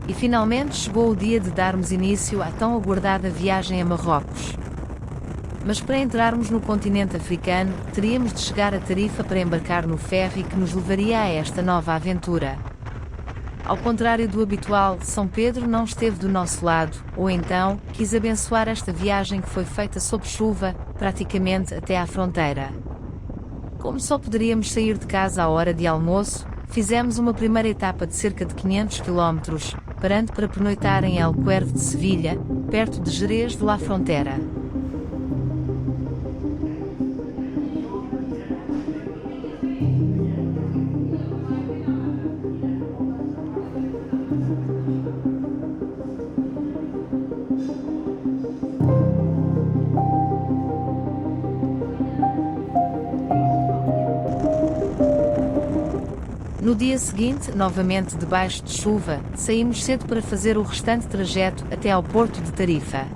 E finalmente chegou o dia de darmos início à tão aguardada viagem a Marrocos. Mas para entrarmos no continente africano, teríamos de chegar a Tarifa para embarcar no ferry que nos levaria a esta nova aventura. Ao contrário do habitual, São Pedro não esteve do nosso lado, ou então, quis abençoar esta viagem que foi feita sob chuva, praticamente até à fronteira. Como só poderíamos sair de casa à hora de almoço, fizemos uma primeira etapa de cerca de 500 km, parando para pernoitar em El Cuervo de Sevilha, perto de Jerez de la Frontera. No dia seguinte, novamente debaixo de chuva, saímos cedo para fazer o restante trajeto até ao porto de Tarifa.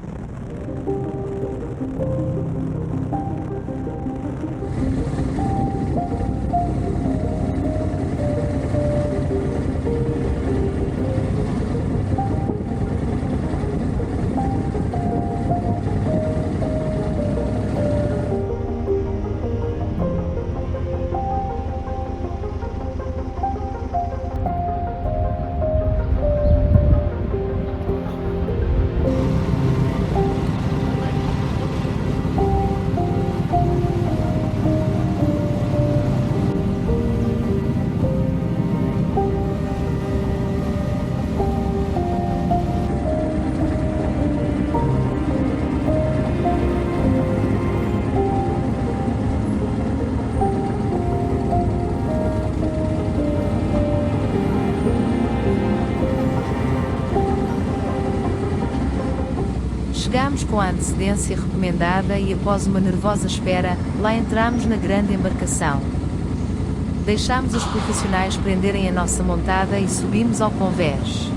Chegámos com a antecedência recomendada e após uma nervosa espera, lá entramos na grande embarcação. Deixámos os profissionais prenderem a nossa montada e subimos ao convés.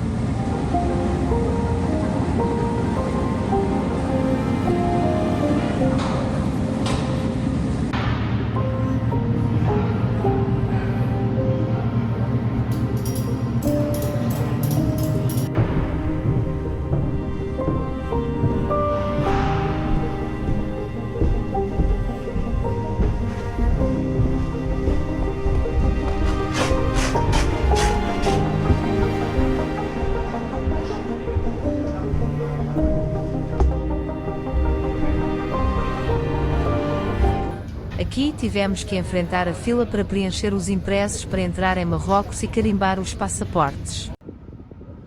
Aqui tivemos que enfrentar a fila para preencher os impressos para entrar em Marrocos e carimbar os passaportes.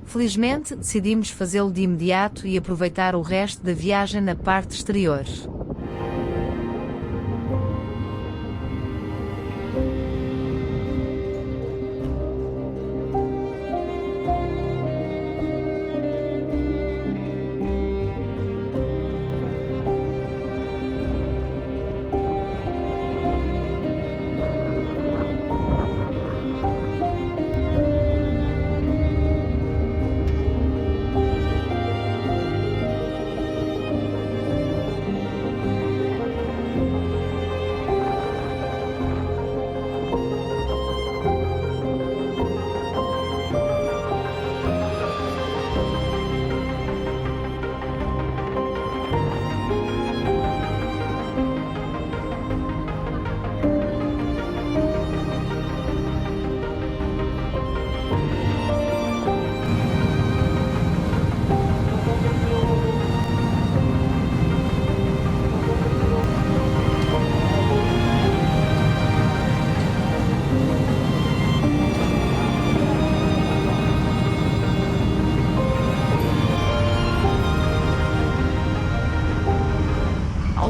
Felizmente, decidimos fazê-lo de imediato e aproveitar o resto da viagem na parte exterior.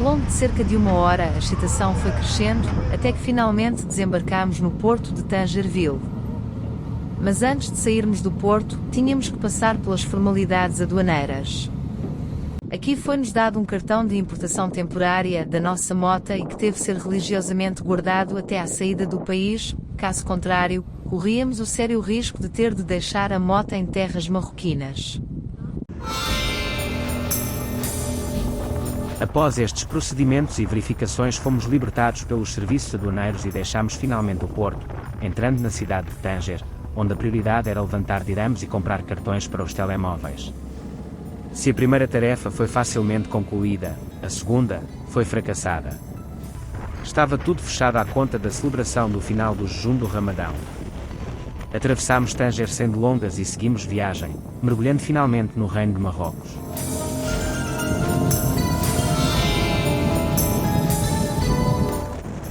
Ao longo de cerca de uma hora, a excitação foi crescendo, até que finalmente desembarcámos no porto de Tangerville. Mas antes de sairmos do porto, tínhamos que passar pelas formalidades aduaneiras. Aqui foi-nos dado um cartão de importação temporária da nossa mota e que teve de ser religiosamente guardado até à saída do país, caso contrário, corríamos o sério risco de ter de deixar a mota em terras marroquinas. Após estes procedimentos e verificações fomos libertados pelos serviços aduaneiros e deixámos finalmente o porto, entrando na cidade de Tanger, onde a prioridade era levantar dirhams e comprar cartões para os telemóveis. Se a primeira tarefa foi facilmente concluída, a segunda foi fracassada. Estava tudo fechado à conta da celebração do final do jejum do Ramadão. Atravessámos Tanger sem delongas e seguimos viagem, mergulhando finalmente no reino de Marrocos.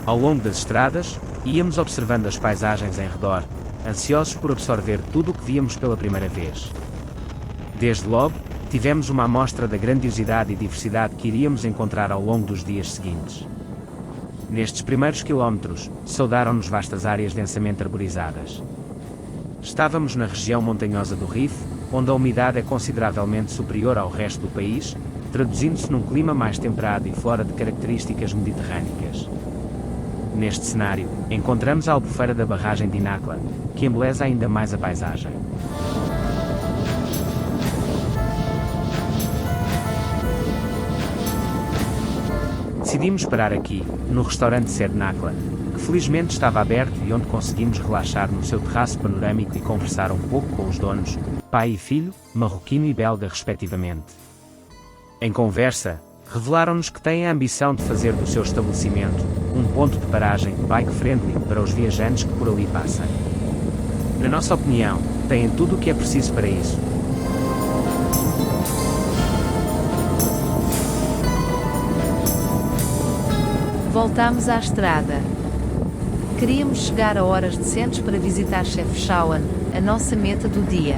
Ao longo das estradas, íamos observando as paisagens em redor, ansiosos por absorver tudo o que víamos pela primeira vez. Desde logo, tivemos uma amostra da grandiosidade e diversidade que iríamos encontrar ao longo dos dias seguintes. Nestes primeiros quilómetros, saudaram-nos vastas áreas densamente arborizadas. Estávamos na região montanhosa do Rif, onde a umidade é consideravelmente superior ao resto do país, traduzindo-se num clima mais temperado e flora de características mediterrânicas. Neste cenário, encontramos a albufeira da barragem de Inakla, que embeleza ainda mais a paisagem. Decidimos parar aqui, no restaurante Sed Nakla, que felizmente estava aberto e onde conseguimos relaxar no seu terraço panorâmico e conversar um pouco com os donos, pai e filho, marroquino e belga respectivamente. Em conversa, revelaram-nos que têm a ambição de fazer do seu estabelecimento um ponto de paragem bike-friendly para os viajantes que por ali passem. Na nossa opinião, têm tudo o que é preciso para isso. Voltámos à estrada. Queríamos chegar a horas decentes para visitar Chefchaouen, a nossa meta do dia.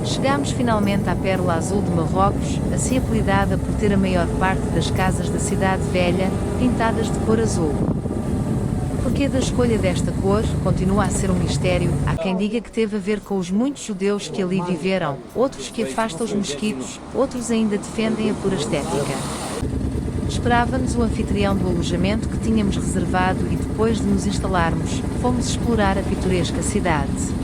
Chegámos finalmente à Pérola Azul de Marrocos, assim apelidada por ter a maior parte das casas da cidade velha, pintadas de cor azul. O porquê da escolha desta cor continua a ser um mistério. Há quem diga que teve a ver com os muitos judeus que ali viveram, outros que afastam os mosquitos, outros ainda defendem a pura estética. Esperava-nos o anfitrião do alojamento que tínhamos reservado e depois de nos instalarmos, fomos explorar a pitoresca cidade.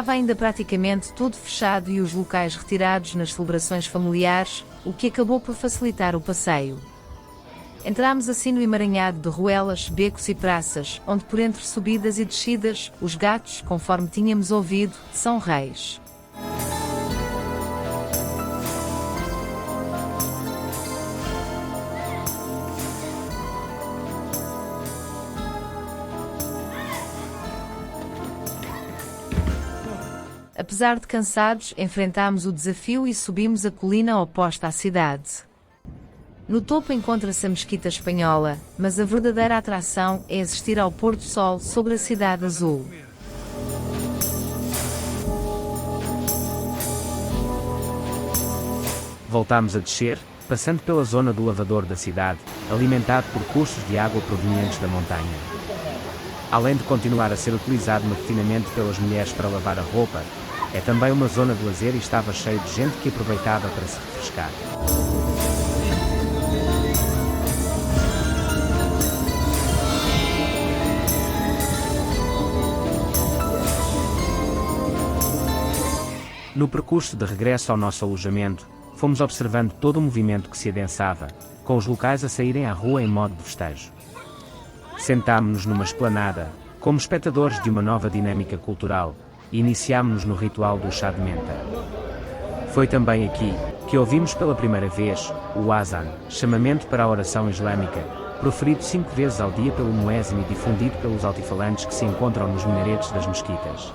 Estava ainda praticamente tudo fechado e os locais retirados nas celebrações familiares, o que acabou por facilitar o passeio. Entramos assim no emaranhado de ruelas, becos e praças, onde por entre subidas e descidas, os gatos, conforme tínhamos ouvido, são reis. Apesar de cansados, enfrentámos o desafio e subimos a colina oposta à cidade. No topo encontra-se a Mesquita Espanhola, mas a verdadeira atração é assistir ao pôr do sol sobre a cidade azul. Voltámos a descer, passando pela zona do lavador da cidade, alimentado por cursos de água provenientes da montanha. Além de continuar a ser utilizado matutamente pelas mulheres para lavar a roupa, é também uma zona de lazer e estava cheio de gente que aproveitava para se refrescar. No percurso de regresso ao nosso alojamento, fomos observando todo o movimento que se adensava, com os locais a saírem à rua em modo de festejo. Sentámo-nos numa esplanada, como espectadores de uma nova dinâmica cultural, e iniciámo-nos no ritual do chá de menta. Foi também aqui que ouvimos pela primeira vez o azan, chamamento para a oração islâmica, proferido 5 vezes ao dia pelo muezzin e difundido pelos altifalantes que se encontram nos minaretes das mesquitas.